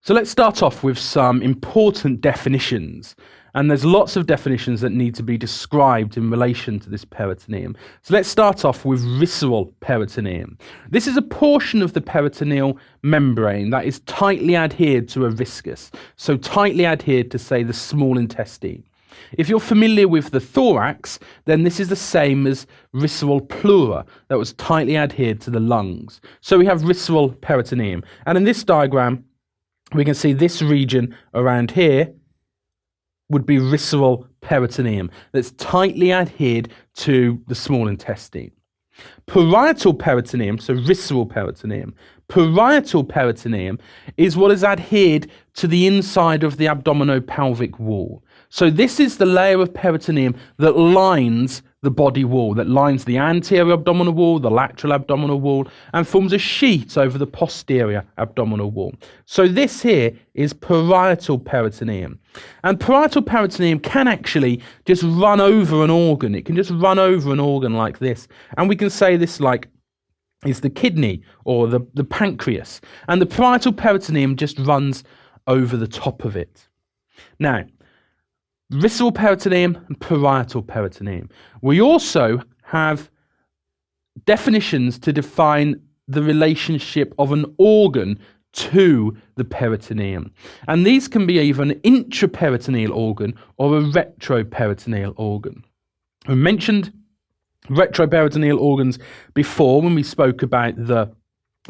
So let's start off with some important definitions. And there's lots of definitions that need to be described in relation to this peritoneum. So let's start off with visceral peritoneum. This is a portion of the peritoneal membrane that is tightly adhered to a viscus, so tightly adhered to, say, the small intestine. If you're familiar with the thorax, then this is the same as visceral pleura that was tightly adhered to the lungs. So we have visceral peritoneum. And in this diagram, we can see this region around here would be visceral peritoneum that's tightly adhered to the small intestine. Parietal peritoneum, so visceral peritoneum, parietal peritoneum is what is adhered to the inside of the abdominopelvic wall. So this is the layer of peritoneum that lines the body wall, that lines the anterior abdominal wall, the lateral abdominal wall, and forms a sheet over the posterior abdominal wall. So this here is parietal peritoneum. And parietal peritoneum can actually just run over an organ. It can just run over an organ like this. And we can say this like is the kidney or the pancreas. And the parietal peritoneum just runs over the top of it. Now, visceral peritoneum and parietal peritoneum. We also have definitions to define the relationship of an organ to the peritoneum. And these can be either an intraperitoneal organ or a retroperitoneal organ. We mentioned retroperitoneal organs before when we spoke about the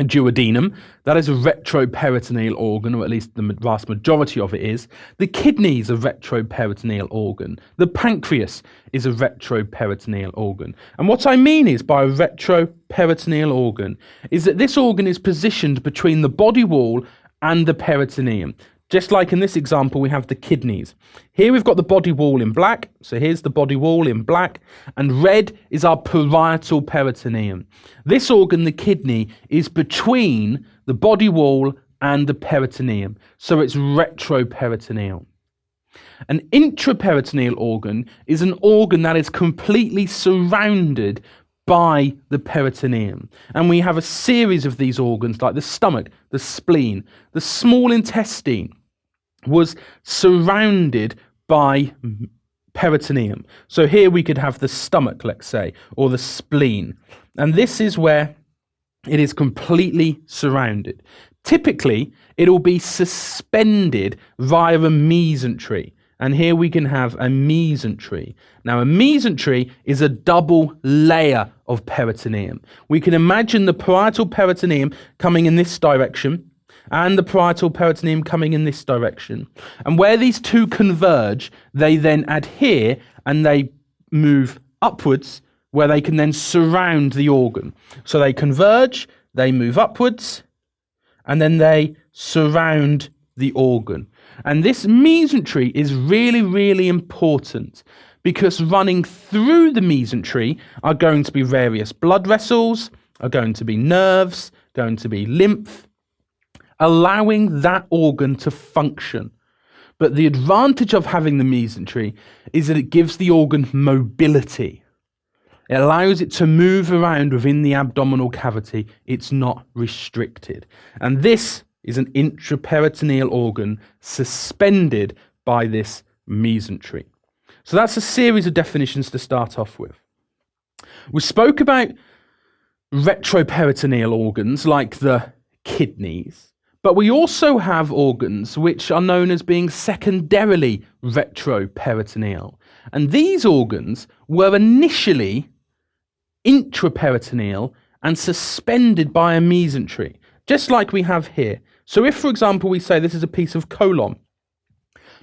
duodenum. That is a retroperitoneal organ, or at least the vast majority of it is. The kidney is a retroperitoneal organ. The pancreas is a retroperitoneal organ. And what I mean is by a retroperitoneal organ is that this organ is positioned between the body wall and the peritoneum. Just like in this example, we have the kidneys. Here we've got the body wall in black. So here's the body wall in black. And red is our parietal peritoneum. This organ, the kidney, is between the body wall and the peritoneum. So it's retroperitoneal. An intraperitoneal organ is an organ that is completely surrounded by the peritoneum. And we have a series of these organs like the stomach, the spleen, the small intestine was surrounded by peritoneum. So here we could have the stomach, let's say, or the spleen. And this is where it is completely surrounded. Typically, it will be suspended via a mesentery. And here we can have a mesentery. Now, a mesentery is a double layer of peritoneum. We can imagine the parietal peritoneum coming in this direction and the parietal peritoneum coming in this direction. And where these two converge, they then adhere and they move upwards, where they can then surround the organ. So they converge, they move upwards, and then they surround the organ. And this mesentery is really, really important because running through the mesentery are going to be various blood vessels, are going to be nerves, going to be lymph, allowing that organ to function. But the advantage of having the mesentery is that it gives the organ mobility. It allows it to move around within the abdominal cavity. It's not restricted. And this is an intraperitoneal organ suspended by this mesentery. So that's a series of definitions to start off with. We spoke about retroperitoneal organs like the kidneys, but we also have organs which are known as being secondarily retroperitoneal. And these organs were initially intraperitoneal and suspended by a mesentery, just like we have here. So if, for example, we say this is a piece of colon,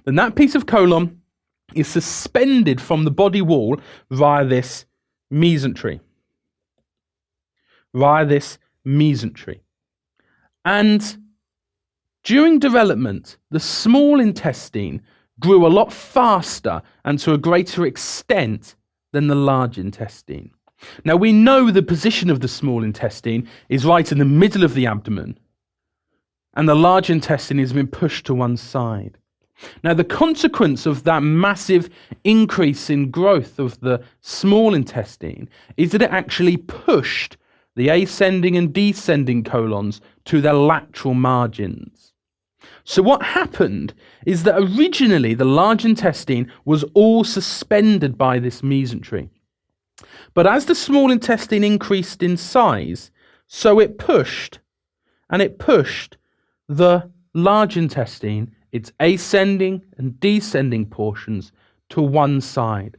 then that piece of colon is suspended from the body wall via this mesentery. And during development, the small intestine grew a lot faster and to a greater extent than the large intestine. Now, we know the position of the small intestine is right in the middle of the abdomen, and the large intestine has been pushed to one side. Now, the consequence of that massive increase in growth of the small intestine is that it actually pushed the ascending and descending colons to their lateral margins. So what happened is that originally the large intestine was all suspended by this mesentery. But as the small intestine increased in size, so it pushed the large intestine, its ascending and descending portions, to one side.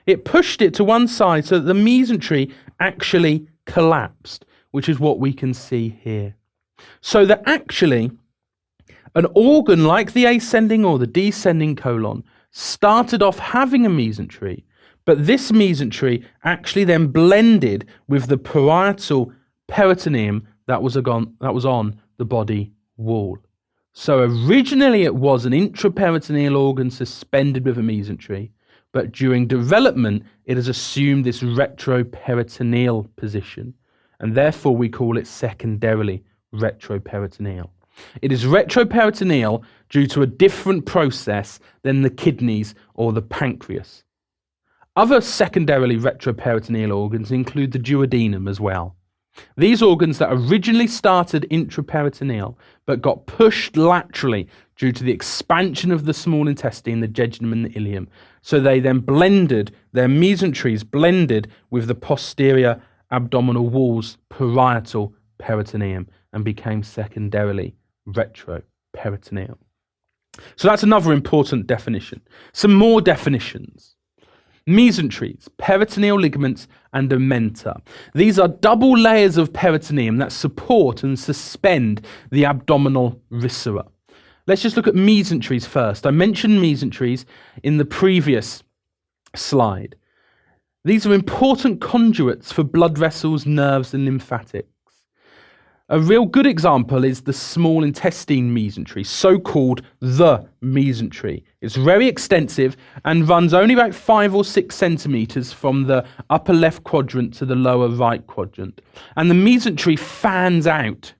It pushed it to one side so that the mesentery actually collapsed, which is what we can see here. So that actually an organ like the ascending or the descending colon started off having a mesentery, but this mesentery actually then blended with the parietal peritoneum that was on the body wall. So originally it was an intraperitoneal organ suspended with a mesentery, but during development it has assumed this retroperitoneal position, and therefore we call it secondarily retroperitoneal. It is retroperitoneal due to a different process than the kidneys or the pancreas. Other secondarily retroperitoneal organs include the duodenum as well. These organs that originally started intraperitoneal but got pushed laterally due to the expansion of the small intestine, the jejunum and the ileum. So they then blended, their mesenteries blended with the posterior abdominal wall's parietal peritoneum and became secondarily retroperitoneal. So that's another important definition. Some more definitions. Mesenteries, peritoneal ligaments, and ommenta. These are double layers of peritoneum that support and suspend the abdominal viscera. Let's just look at mesenteries first. I mentioned mesenteries in the previous slide. These are important conduits for blood vessels, nerves, and lymphatics. A real good example is the small intestine mesentery, so-called the mesentery. It's very extensive and runs only about 5 or 6 centimeters from the upper left quadrant to the lower right quadrant. And the mesentery fans out.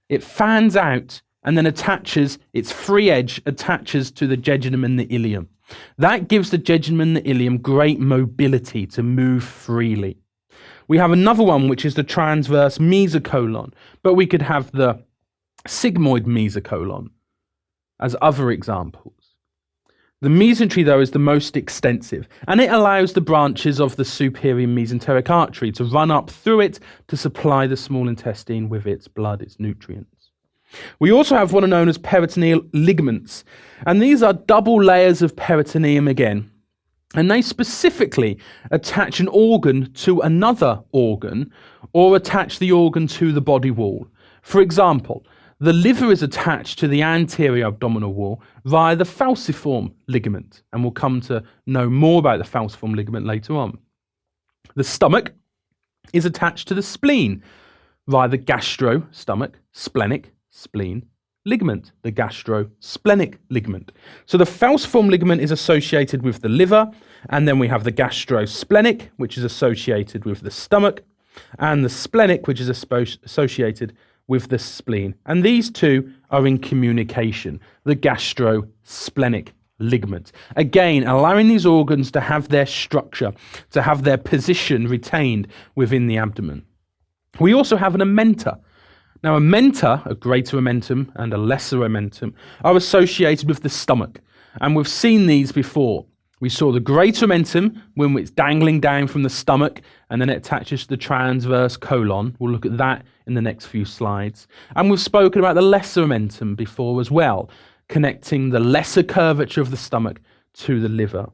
It fans out and then attaches, its free edge attaches to the jejunum and the ileum. That gives the jejunum and the ileum great mobility to move freely. We have another one, which is the transverse mesocolon, but we could have the sigmoid mesocolon as other examples. The mesentery, though, is the most extensive, and it allows the branches of the superior mesenteric artery to run up through it to supply the small intestine with its blood, its nutrients. We also have what are known as peritoneal ligaments, and these are double layers of peritoneum again. And they specifically attach an organ to another organ or attach the organ to the body wall. For example, the liver is attached to the anterior abdominal wall via the falciform ligament, and we'll come to know more about the falciform ligament later on. The stomach is attached to the spleen via the gastro-stomach-splenic spleen ligament, the gastrosplenic ligament. So the falciform ligament is associated with the liver, and then we have the gastrosplenic, which is associated with the stomach, and the splenic, which is associated with the spleen. And these two are in communication, the gastrosplenic ligament. Again, allowing these organs to have their structure, to have their position retained within the abdomen. We also have an ommenta. Now, ommenta, a greater omentum and a lesser omentum, are associated with the stomach, and we've seen these before. We saw the greater omentum when it's dangling down from the stomach, and then it attaches to the transverse colon. We'll look at that in the next few slides. And we've spoken about the lesser omentum before as well, connecting the lesser curvature of the stomach to the liver.